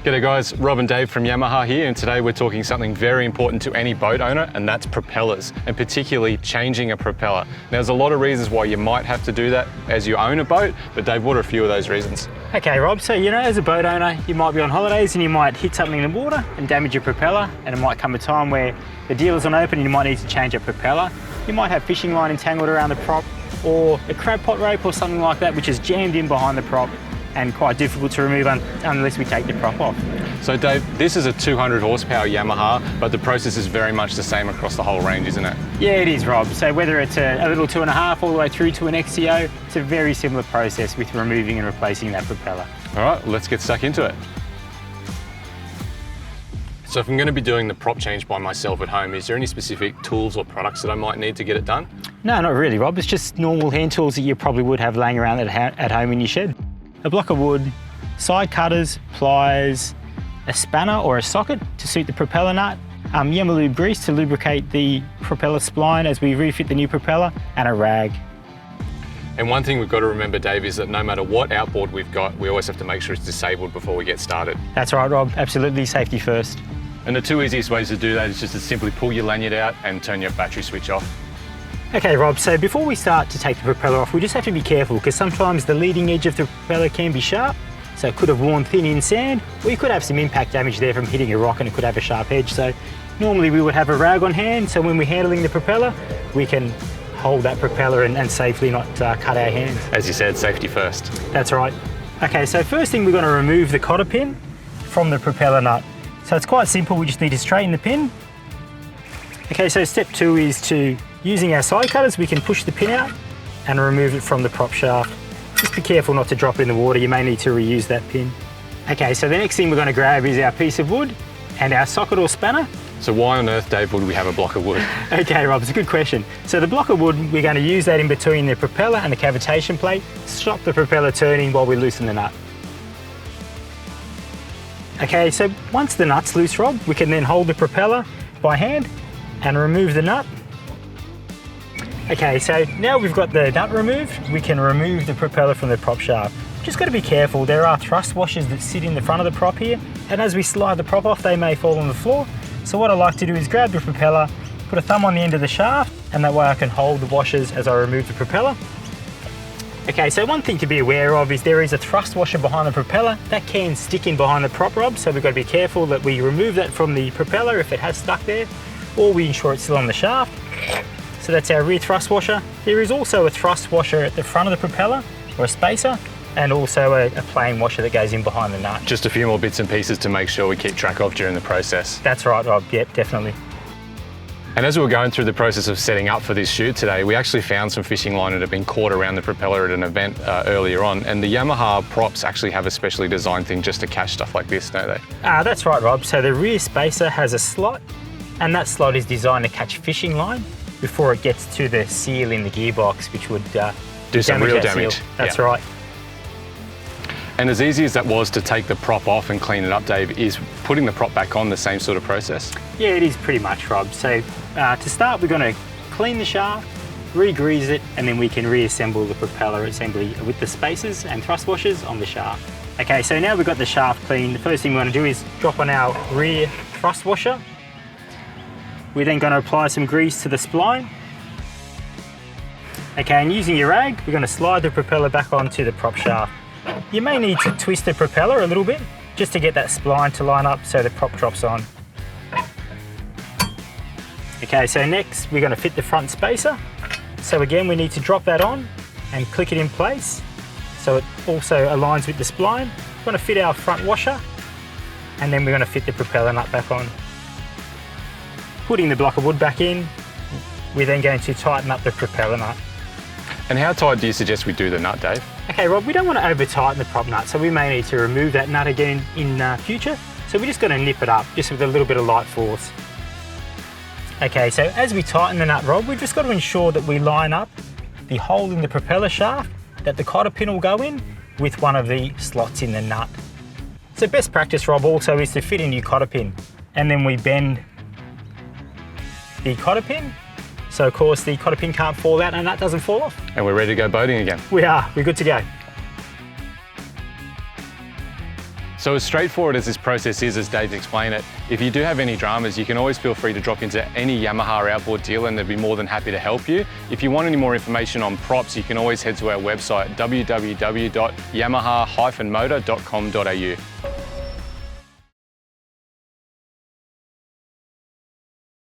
G'day guys, Rob and Dave from Yamaha here, and today we're talking something very important to any boat owner, and that's propellers, and particularly changing a propeller. Now, there's a lot of reasons why you might have to do that as you own a boat, but Dave, what are a few of those reasons? Okay Rob, so as a boat owner, you might be on holidays and you might hit something in the water and damage your propeller, and it might come a time where the dealer's on open and you might need to change a propeller. You might have fishing line entangled around the prop, or a crab pot rope or something like that which is jammed in behind the prop and quite difficult to remove unless we take the prop off. So Dave, this is a 200 horsepower Yamaha, but the process is very much the same across the whole range, isn't it? Yeah, it is, Rob. So whether it's a little 2.5 all the way through to an XCO, it's a very similar process with removing and replacing that propeller. All right, let's get stuck into it. So if I'm going to be doing the prop change by myself at home, is there any specific tools or products that I might need to get it done? No, not really, Rob. It's just normal hand tools that you probably would have laying around at home in your shed. A block of wood, side cutters, pliers, a spanner or a socket to suit the propeller nut, Yamalube grease to lubricate the propeller spline as we refit the new propeller, and a rag. And one thing we've got to remember, Dave, is that no matter what outboard we've got, we always have to make sure it's disabled before we get started. That's right, Rob. Absolutely, safety first. And the two easiest ways to do that is just to simply pull your lanyard out and turn your battery switch off. Okay Rob, so before we start to take the propeller off, we just have to be careful because sometimes the leading edge of the propeller can be sharp, so it could have worn thin in sand, or you could have some impact damage there from hitting a rock and it could have a sharp edge. So normally we would have a rag on hand, so when we're handling the propeller, we can hold that propeller and safely not cut our hands. As you said, safety first. That's right. Okay, so first thing we're going to remove the cotter pin from the propeller nut. So it's quite simple, we just need to straighten the pin. Okay, so step 2 is to, using our side cutters, we can push the pin out and remove it from the prop shaft. Just be careful not to drop it in the water, you may need to reuse that pin. Okay, so the next thing we're going to grab is our piece of wood and our socket or spanner. So why on earth, Dave, would we have a block of wood? Okay, Rob, it's a good question. So the block of wood, we're going to use that in between the propeller and the cavitation plate, stop the propeller turning while we loosen the nut. Okay, so once the nut's loose, Rob, we can then hold the propeller by hand and remove the nut. Okay, so now we've got the nut removed, we can remove the propeller from the prop shaft. Just got to be careful, there are thrust washers that sit in the front of the prop here, and as we slide the prop off, they may fall on the floor. So what I like to do is grab the propeller, put a thumb on the end of the shaft, and that way I can hold the washers as I remove the propeller. Okay, so one thing to be aware of is there is a thrust washer behind the propeller that can stick in behind the prop, Rob, so we've got to be careful that we remove that from the propeller if it has stuck there, or we ensure it's still on the shaft. So that's our rear thrust washer. There is also a thrust washer at the front of the propeller, or a spacer, and also a plain washer that goes in behind the nut. Just a few more bits and pieces to make sure we keep track of during the process. That's right, Rob, yep, definitely. And as we were going through the process of setting up for this shoot today, we actually found some fishing line that had been caught around the propeller at an event earlier on, and the Yamaha props actually have a specially designed thing just to catch stuff like this, don't they? That's right, Rob. So the rear spacer has a slot, and that slot is designed to catch fishing line before it gets to the seal in the gearbox, which would do some real damage. Seal. That's right. And as easy as that was to take the prop off and clean it up, Dave, is putting the prop back on the same sort of process? Yeah, it is pretty much, Rob. So to start, we're going to clean the shaft, re-grease it, and then we can reassemble the propeller assembly with the spacers and thrust washers on the shaft. Okay, so now we've got the shaft clean, the first thing we want to do is drop on our rear thrust washer. We're then going to apply some grease to the spline. Okay, and using your rag, we're going to slide the propeller back onto the prop shaft. You may need to twist the propeller a little bit just to get that spline to line up so the prop drops on. Okay, so next we're going to fit the front spacer. So again, we need to drop that on and click it in place so it also aligns with the spline. We're going to fit our front washer, and then we're going to fit the propeller nut back on. Putting the block of wood back in, we're then going to tighten up the propeller nut. And how tight do you suggest we do the nut, Dave? Okay, Rob, we don't want to over tighten the prop nut, so we may need to remove that nut again in future. So we're just going to nip it up, just with a little bit of light force. Okay, so as we tighten the nut, Rob, we've just got to ensure that we line up the hole in the propeller shaft that the cotter pin will go in with one of the slots in the nut. So best practice, Rob, also is to fit a new cotter pin, and then we bend the cotter pin. So of course the cotter pin can't fall out and that doesn't fall off. And we're ready to go boating again. We're good to go. So as straightforward as this process is, as Dave explained it, if you do have any dramas, you can always feel free to drop into any Yamaha outboard dealer and they'll be more than happy to help you. If you want any more information on props, you can always head to our website, www.yamaha-motor.com.au.